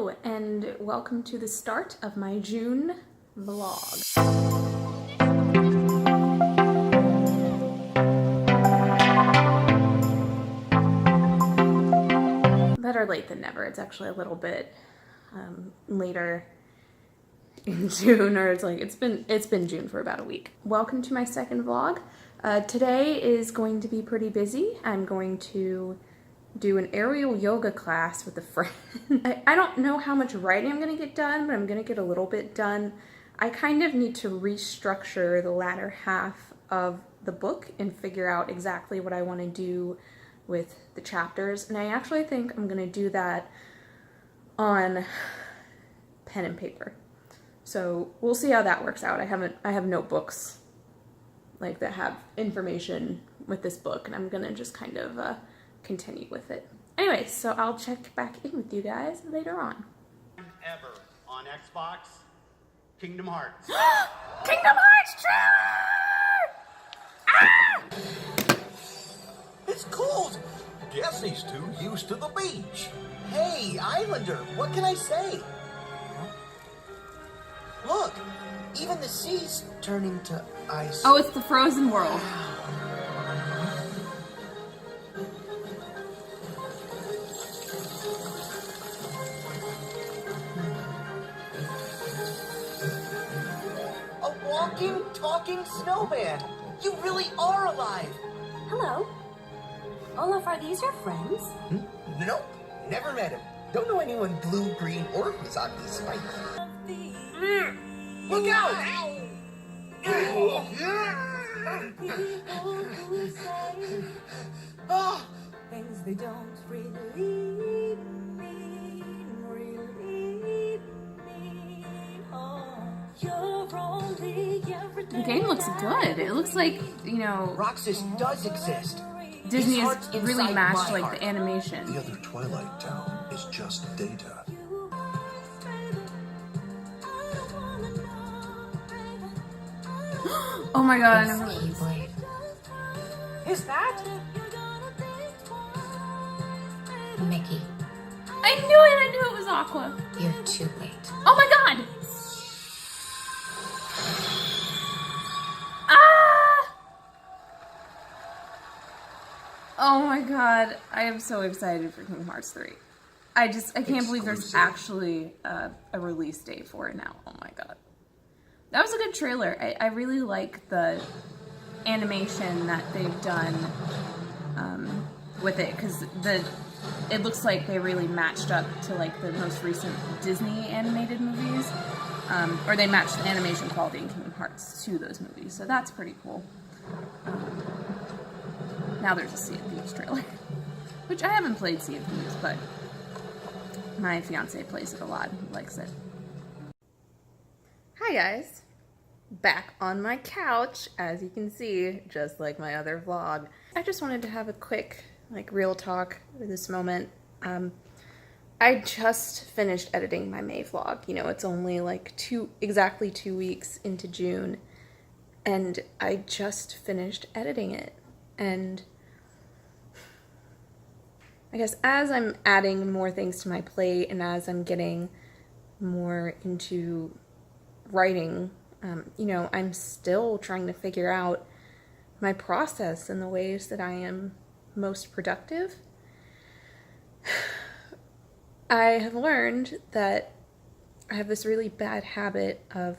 Hello, and welcome to the start of my June vlog. Better late than never. It's actually a little bit later in June, or it's been June for about a week. Welcome to my second vlog. Today is going to be pretty busy. I'm going to do an aerial yoga class with a friend. I don't know how much writing I'm going to get done, but I'm going to get a little bit done. I kind of need to restructure the latter half of the book and figure out exactly what I want to do with the chapters, and I actually think I'm going to do that on pen and paper. So we'll see how that works out. I have notebooks like that have information with this book, and I'm going to just kind of continue with it. Anyway, so I'll check back in with you guys later on. Ever on Xbox, Kingdom Hearts. Kingdom Hearts trailer! Ah! It's cold. Guess he's too used to the beach. Hey, Islander, what can I say? Look, even the sea's turning to ice. Oh, it's the frozen world. Walking, talking snowman. You really are alive. Hello. Olaf, are these your friends? Nope, never met him. Don't know anyone blue, green, or who's on these spikes. Look out! Oh. Things they don't really The game looks good. It looks like, you know, Roxas does exist. Disney has really matched like the animation. The other Twilight Town is just data. Oh my god, I never Who's that? Mickey, I knew it was Aqua. you're too late. Oh my god! Ah! Oh my god, I am so excited for Kingdom Hearts 3. I can't believe there's actually a release date for it now. Oh my god. That was a good trailer. I really like the animation that they've done with it, because it looks like they really matched up to like the most recent Disney animated movies, or they matched the animation quality in Kingdom Hearts to those movies, so that's pretty cool. Now there's a Sea of Thieves trailer, which I haven't played Sea of Thieves, but my fiance plays it a lot and he likes it. Hi guys, back on my couch, as you can see, just like my other vlog. I just wanted to have a quick, like, real talk for this moment. I just finished editing my May vlog. You know, it's only like exactly 2 weeks into June, and I just finished editing it. And I guess as I'm adding more things to my plate and as I'm getting more into writing, you know, I'm still trying to figure out my process and the ways that I am most productive. I have learned that I have this really bad habit of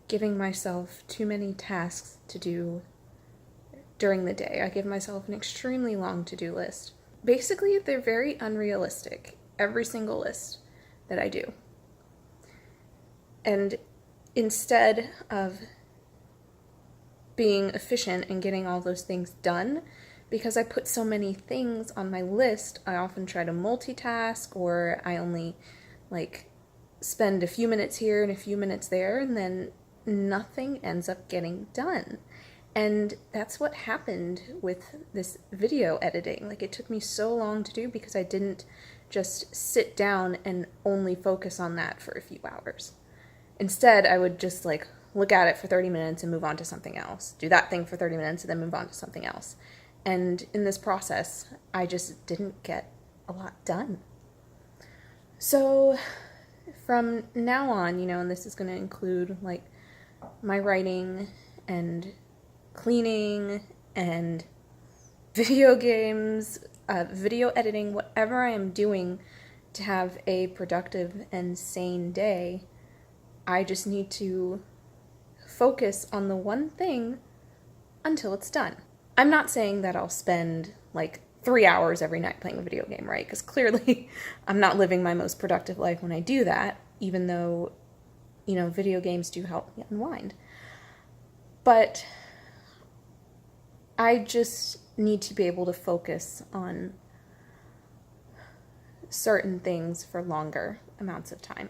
giving myself too many tasks to do during the day. I give myself an extremely long to-do list. Basically, they're very unrealistic, every single list that I do. And instead of being efficient and getting all those things done, because I put so many things on my list, I often try to multitask, or I only like spend a few minutes here and a few minutes there, and then nothing ends up getting done. And that's what happened with this video editing. Like, it took me so long to do because I didn't just sit down and only focus on that for a few hours. Instead, I would just like look at it for 30 minutes and move on to something else. Do that thing for 30 minutes and then move on to something else. And in this process, I just didn't get a lot done. So from now on, and this is going to include like my writing and cleaning and video games, video editing, whatever I am doing to have a productive and sane day, I just need to focus on the one thing until it's done. I'm not saying that I'll spend like 3 hours every night playing a video game, right? Because clearly I'm not living my most productive life when I do that, even though, video games do help me unwind. But I just need to be able to focus on certain things for longer amounts of time.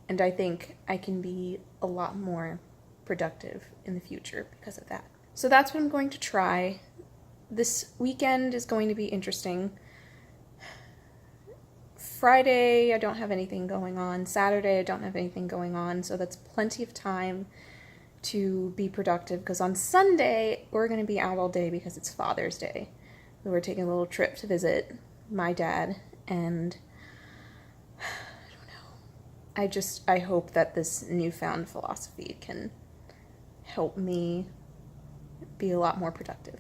And I think I can be a lot more productive in the future because of that. So that's what I'm going to try. This weekend is going to be interesting. Friday, I don't have anything going on. Saturday, I don't have anything going on. So that's plenty of time to be productive, because on Sunday, we're going to be out all day because it's Father's Day. We're taking a little trip to visit my dad, and I don't know. I hope that this newfound philosophy can help me be a lot more productive.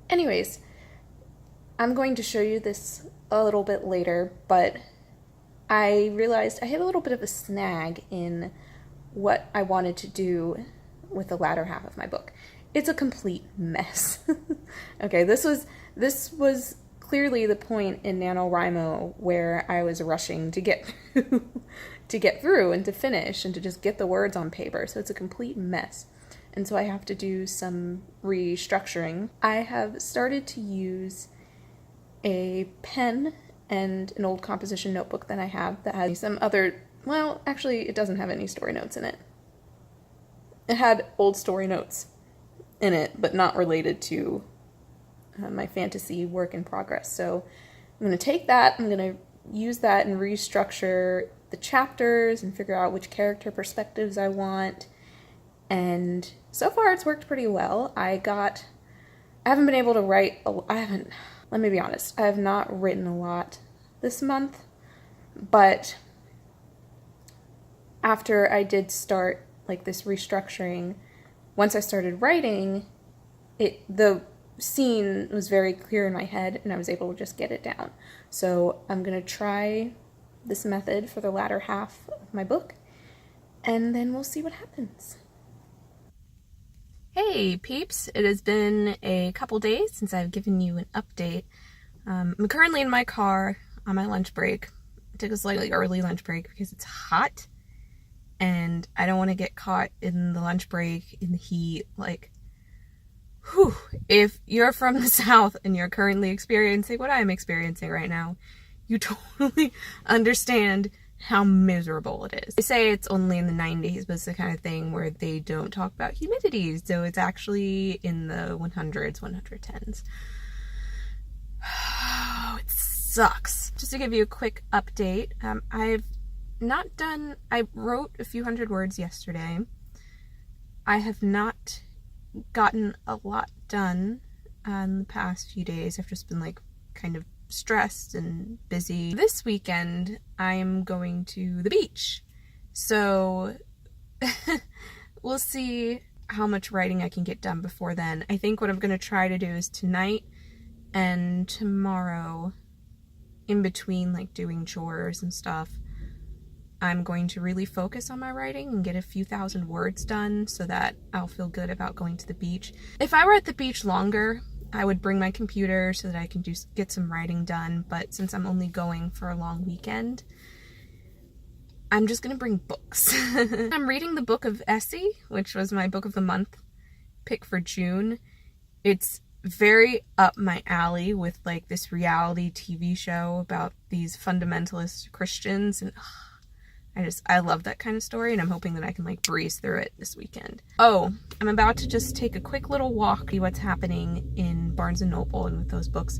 Anyways, I'm going to show you this a little bit later, but I realized I had a little bit of a snag in what I wanted to do with the latter half of my book. It's a complete mess. Okay, this was clearly the point in NaNoWriMo where I was rushing to get through and to finish and to just get the words on paper. So it's a complete mess. And so I have to do some restructuring. I have started to use a pen and an old composition notebook that I have that has some other, well, actually it doesn't have any story notes in it. It had old story notes in it, but not related to my fantasy work in progress. So I'm going to take that, I'm going to use that and restructure the chapters and figure out which character perspectives I want. And so far it's worked pretty well. I haven't been able to write, let me be honest, I have not written a lot this month, but after I did start like this restructuring, once I started writing, the scene was very clear in my head and I was able to just get it down. So I'm going to try this method for the latter half of my book, and then we'll see what happens. Hey peeps, it has been a couple days since I've given you an update. I'm currently in my car on my lunch break. I took a slightly early lunch break because it's hot and I don't want to get caught in the lunch break in the heat. Like, whew, if you're from the South and you're currently experiencing what I'm experiencing right now, you totally understand how miserable it is. They say it's only in the 90s, but it's the kind of thing where they don't talk about humidity, so it's actually in the 100s, 110s. Oh, it sucks. Just to give you a quick update, I wrote a few hundred words yesterday. I have not gotten a lot done in the past few days. I've just been like kind of stressed and busy. This weekend I'm going to the beach, so we'll see how much writing I can get done before then. I think what I'm going to try to do is tonight and tomorrow, in between like doing chores and stuff, I'm going to really focus on my writing and get a few thousand words done so that I'll feel good about going to the beach. If I were at the beach longer, I would bring my computer so that I can just get some writing done, but since I'm only going for a long weekend, I'm just gonna bring books. I'm reading the book of Essie, which was my book of the month pick for June. It's very up my alley with like this reality TV show about these fundamentalist Christians, and I love that kind of story, and I'm hoping that I can like breeze through it this weekend. Oh, I'm about to just take a quick little walk, see what's happening in Barnes & Noble and with those books.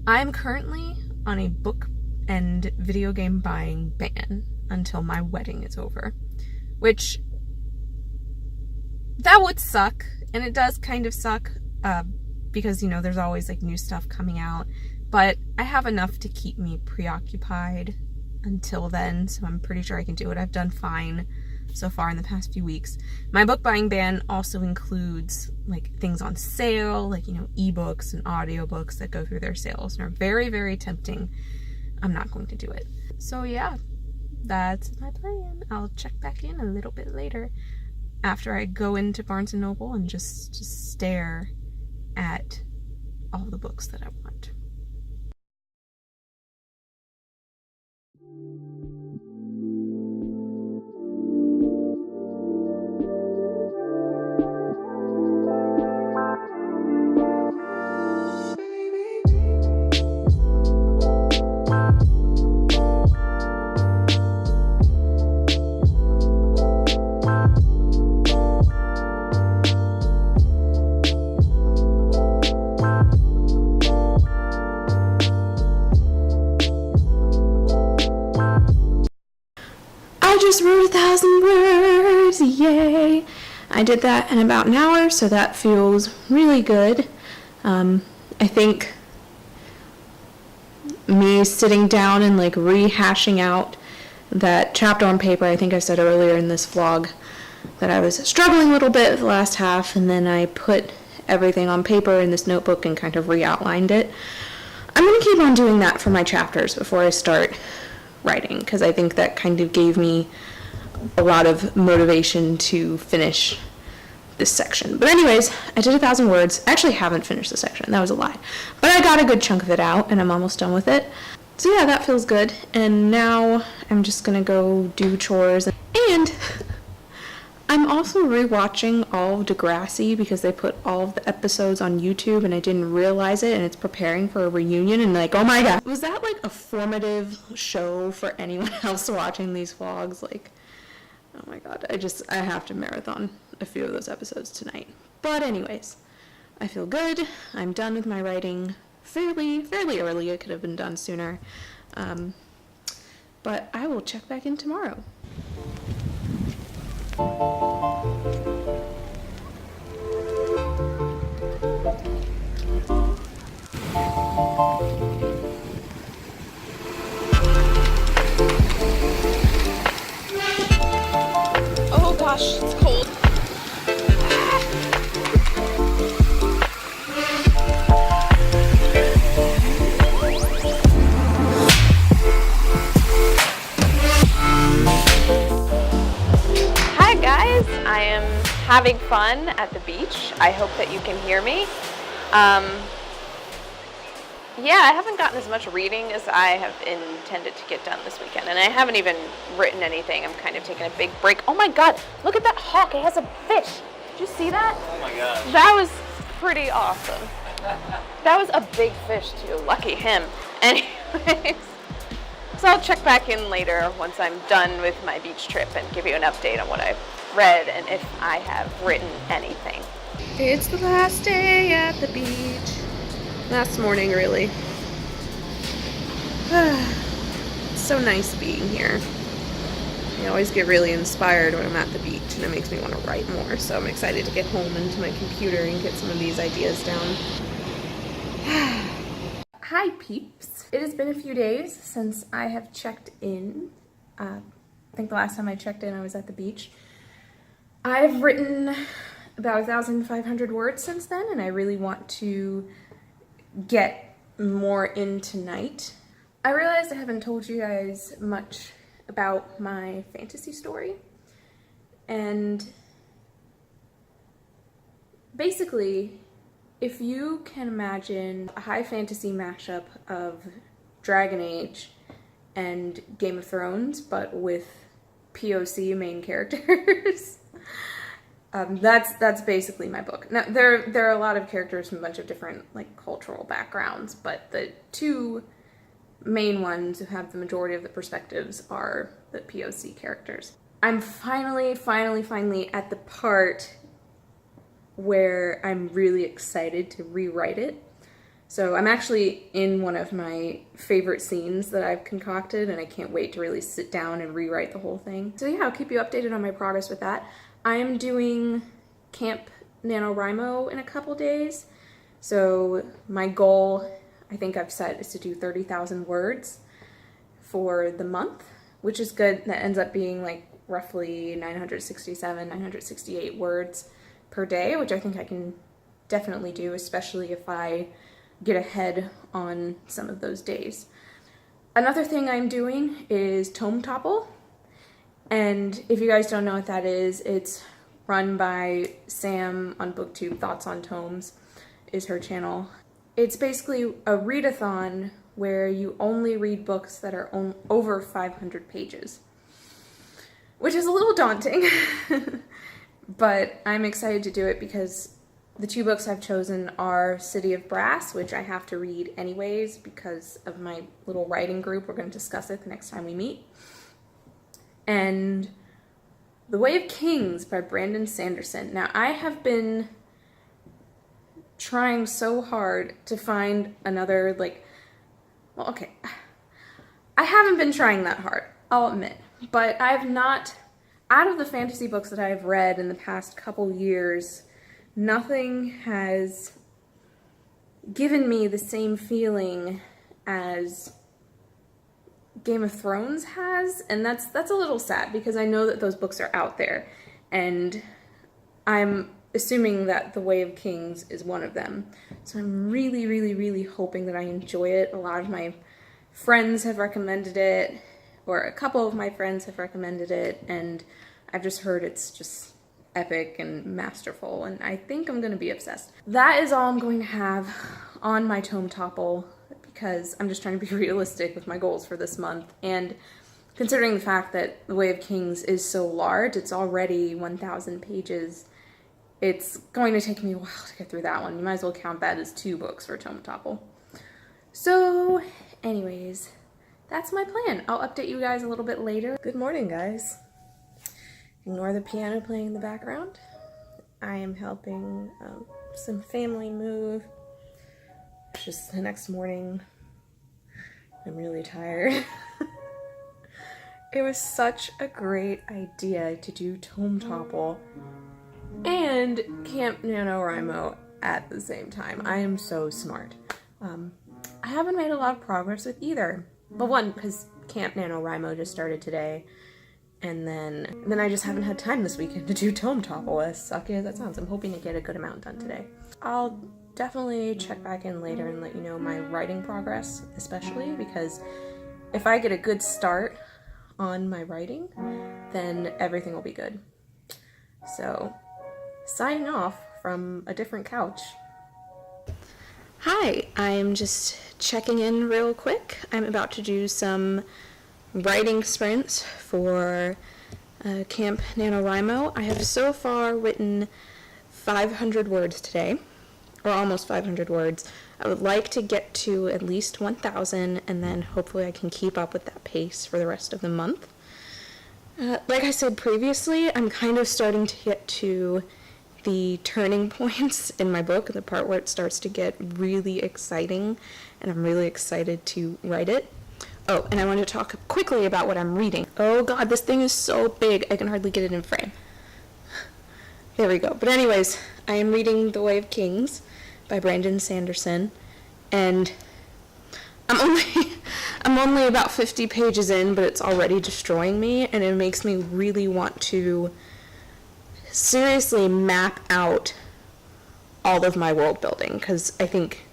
I'm currently on a book and video game buying ban until my wedding is over, which that would suck, and it does kind of suck because, you know, there's always like new stuff coming out, but I have enough to keep me preoccupied until then, so I'm pretty sure I can do it. I've done fine so far in the past few weeks. My book buying ban also includes like things on sale, like, you know, ebooks and audiobooks that go through their sales and are very, very tempting. I'm not going to do it. So yeah, that's my plan. I'll check back in a little bit later after I go into Barnes & Noble and just stare at all the books that I want. I just wrote 1,000 words, yay! I did that in about an hour, so that feels really good. I think me sitting down and like rehashing out that chapter on paper, I think I said earlier in this vlog that I was struggling a little bit with the last half, and then I put everything on paper in this notebook and kind of re-outlined it. I'm going to keep on doing that for my chapters before I start writing, because I think that kind of gave me a lot of motivation to finish this section. But anyways, I did 1,000 words. I actually haven't finished the section. That was a lie. But I got a good chunk of it out, and I'm almost done with it. So yeah, that feels good. And now I'm just going to go do chores. And I'm also rewatching all of Degrassi because they put all of the episodes on YouTube and I didn't realize it, and it's preparing for a reunion, and like, oh my god. Was that like a formative show for anyone else watching these vlogs? Like, oh my god, I have to marathon a few of those episodes tonight. But anyways, I feel good. I'm done with my writing fairly early. It could have been done sooner. But I will check back in tomorrow. Oh gosh, it's cold. Hi guys, I am having fun at the beach. I hope that you can hear me. Yeah, I haven't gotten as much reading as I have intended to get done this weekend, and I haven't even written anything. I'm kind of taking a big break. Oh my god, look at that hawk. It has a fish. Did you see that? Oh my gosh. That was pretty awesome. That was a big fish too. Lucky him. Anyways, so I'll check back in later once I'm done with my beach trip and give you an update on what I've read and if I have written anything. It's the last day at the beach. Last morning, really. It's so nice being here. I always get really inspired when I'm at the beach, and it makes me want to write more, so I'm excited to get home into my computer and get some of these ideas down. Hi peeps. It has been a few days since I have checked in. I think the last time I checked in I was at the beach. I've written about 1,500 words since then, and I really want to get more in tonight. I realized I haven't told you guys much about my fantasy story, and basically, if you can imagine a high fantasy mashup of Dragon Age and Game of Thrones, but with POC main characters, that's basically my book. Now, there are a lot of characters from a bunch of different like cultural backgrounds, but the two main ones who have the majority of the perspectives are the POC characters. I'm finally at the part where I'm really excited to rewrite it. So I'm actually in one of my favorite scenes that I've concocted, and I can't wait to really sit down and rewrite the whole thing. So yeah, I'll keep you updated on my progress with that. I am doing Camp NaNoWriMo in a couple days. So my goal, I think I've set, is to do 30,000 words for the month, which is good. That ends up being like roughly 967, 968 words per day, which I think I can definitely do, especially if I get ahead on some of those days. Another thing I'm doing is Tome Topple, and if you guys don't know what that is, it's run by Sam on BookTube. Thoughts on Tomes is her channel. It's basically a readathon where you only read books that are over 500 pages, which is a little daunting, but I'm excited to do it because the two books I've chosen are City of Brass, which I have to read anyways because of my little writing group. We're going to discuss it the next time we meet. And The Way of Kings by Brandon Sanderson. Now, I have been trying so hard to find another, I haven't been trying that hard, I'll admit. But I have not, out of the fantasy books that I've read in the past couple years, nothing has given me the same feeling as Game of Thrones has, and that's a little sad because I know that those books are out there, and I'm assuming that The Way of Kings is one of them. So I'm really, really, really hoping that I enjoy it. A lot of my friends have recommended it, or a couple of my friends have recommended it, and I've just heard it's just epic and masterful, and I think I'm going to be obsessed. That is all I'm going to have on my Tome Topple because I'm just trying to be realistic with my goals for this month, and considering the fact that The Way of Kings is so large, it's already 1,000 pages, it's going to take me a while to get through that one. You might as well count that as 2 books for Tome Topple. So, anyways, that's my plan. I'll update you guys a little bit later. Good morning, guys. Ignore the piano playing in the background. I am helping some family move. It's just the next morning. I'm really tired. It was such a great idea to do Tome Topple and Camp NaNoWriMo at the same time. I am so smart. I haven't made a lot of progress with either. But one, because Camp NaNoWriMo just started today. And then I just haven't had time this weekend to do Tome Topple, as sucky as that sounds. I'm hoping to get a good amount done today. I'll definitely check back in later and let you know my writing progress, especially because if I get a good start on my writing, then everything will be good. So, signing off from a different couch. Hi, I'm just checking in real quick. I'm about to do some writing sprints for Camp NaNoWriMo. I have so far written 500 words today, or almost 500 words. I would like to get to at least 1,000, and then hopefully I can keep up with that pace for the rest of the month. Like I said previously, I'm kind of starting to get to the turning points in my book, the part where it starts to get really exciting, and I'm really excited to write it. Oh, and I want to talk quickly about what I'm reading. Oh god, this thing is so big, I can hardly get it in frame. There we go. But anyways, I am reading The Way of Kings by Brandon Sanderson, and I'm only about 50 pages in, but it's already destroying me, and it makes me really want to seriously map out all of my world building, because I think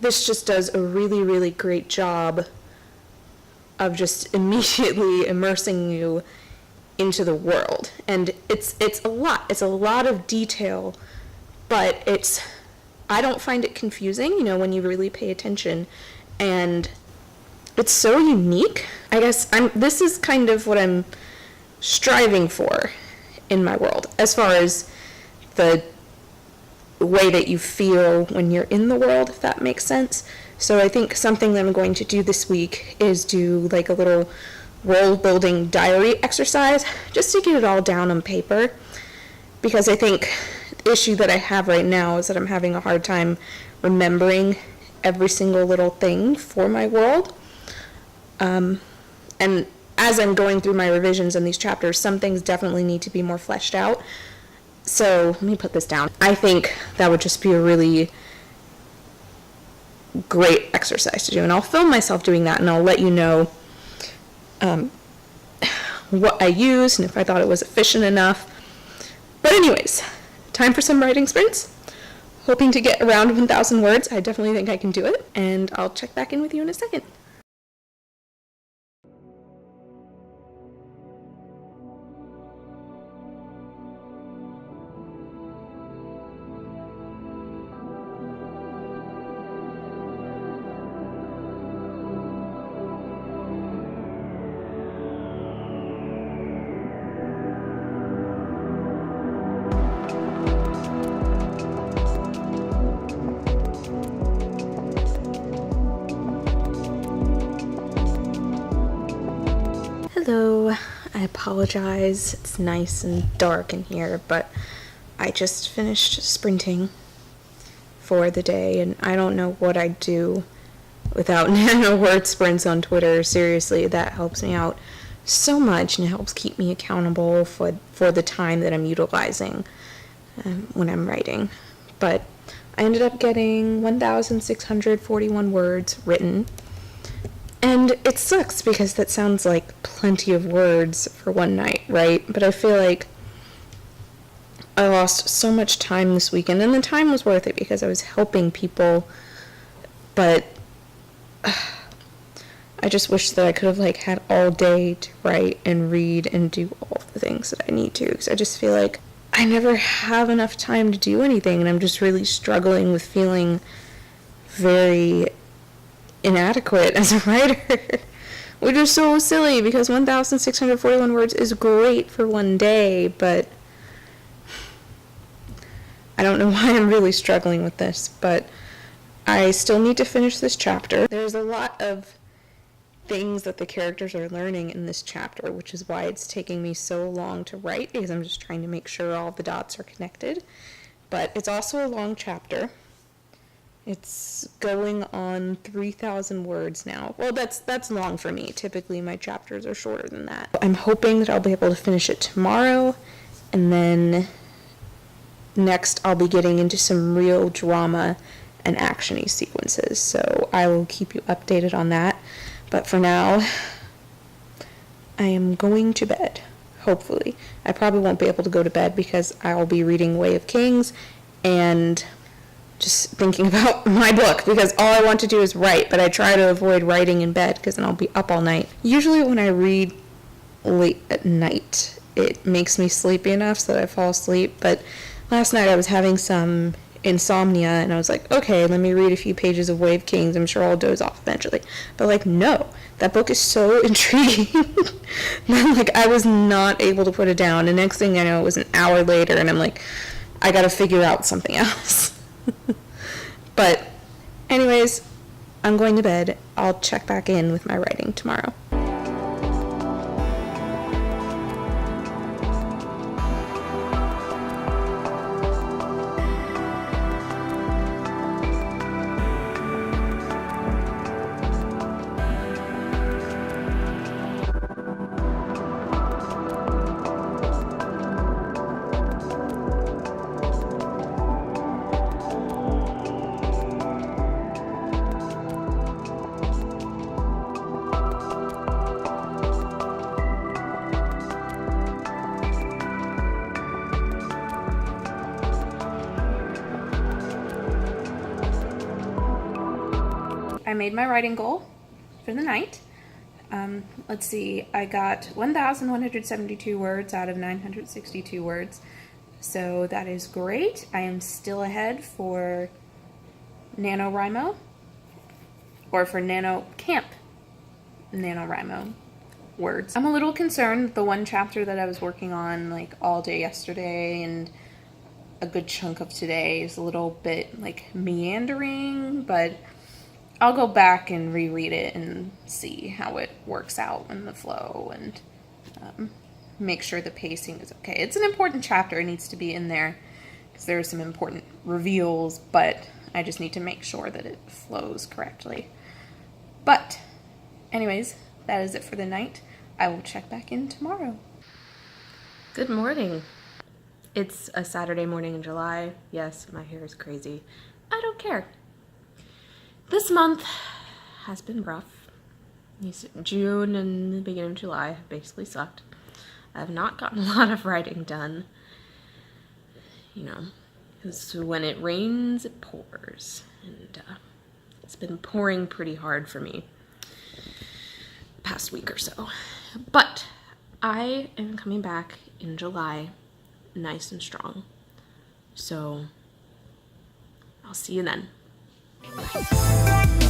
this just does a really, really great job of just immediately immersing you into the world. And it's a lot of detail, but I don't find it confusing, when you really pay attention, and it's so unique. I guess this is kind of what I'm striving for in my world, as far as the way that you feel when you're in the world, if that makes sense. So I think something that I'm going to do this week is do like a little world building diary exercise, just to get it all down on paper, because I think the issue that I have right now is that I'm having a hard time remembering every single little thing for my world. And as I'm going through my revisions in these chapters, some things definitely need to be more fleshed out. So let me put this down. I think that would just be a really great exercise to do. And I'll film myself doing that, and I'll let you know what I used and if I thought it was efficient enough. But anyways, time for some writing sprints. Hoping to get around 1,000 words. I definitely think I can do it, and I'll check back in with you in a second. Hello, I apologize. It's nice and dark in here, but I just finished sprinting for the day, and I don't know what I'd do without nano word sprints on Twitter. Seriously, that helps me out so much, and it helps keep me accountable for the time that I'm utilizing when I'm writing. But I ended up getting 1,641 words written. And it sucks because that sounds like plenty of words for one night, right? But I feel like I lost so much time this weekend, and the time was worth it because I was helping people, but I just wish that I could have had all day to write and read and do all the things that I need to, because I just feel like I never have enough time to do anything, and I'm just really struggling with feeling very inadequate as a writer, which is so silly because 1,641 words is great for one day, but I don't know why I'm really struggling with this, but I still need to finish this chapter. There's a lot of things that the characters are learning in this chapter, which is why it's taking me so long to write, because I'm just trying to make sure all the dots are connected. But it's also a long chapter. It's going on 3,000 words now. Well, that's long for me. Typically, my chapters are shorter than that. I'm hoping that I'll be able to finish it tomorrow, and then next I'll be getting into some real drama and action-y sequences. So I will keep you updated on that. But for now, I am going to bed, hopefully. I probably won't be able to go to bed because I'll be reading Way of Kings and just thinking about my book, because all I want to do is write, but I try to avoid writing in bed because then I'll be up all night. Usually when I read late at night, it makes me sleepy enough so that I fall asleep, but last night I was having some insomnia, and I was like, okay, let me read a few pages of Way of Kings, I'm sure I'll doze off eventually. But no, that book is so intriguing that I was not able to put it down, and next thing I know, it was an hour later, and I'm like, I gotta figure out something else. But anyways, I'm going to bed. I'll check back in with my writing tomorrow. I made my writing goal for the night. Let's see, I got 1,172 words out of 962 words, so that is great. I am still ahead for NaNoWriMo, or for Camp NaNoWriMo words. I'm a little concerned that the one chapter that I was working on all day yesterday and a good chunk of today is a little bit meandering, but I'll go back and reread it and see how it works out in the flow and make sure the pacing is okay. It's an important chapter. It needs to be in there because there are some important reveals, but I just need to make sure that it flows correctly. But anyways, that is it for the night. I will check back in tomorrow. Good morning. It's a Saturday morning in July. Yes, my hair is crazy. I don't care. This month has been rough. June and the beginning of July have basically sucked. I have not gotten a lot of writing done. You know, because when it rains, it pours. And it's been pouring pretty hard for me the past week or so. But I am coming back in July nice and strong. So I'll see you then. Bye.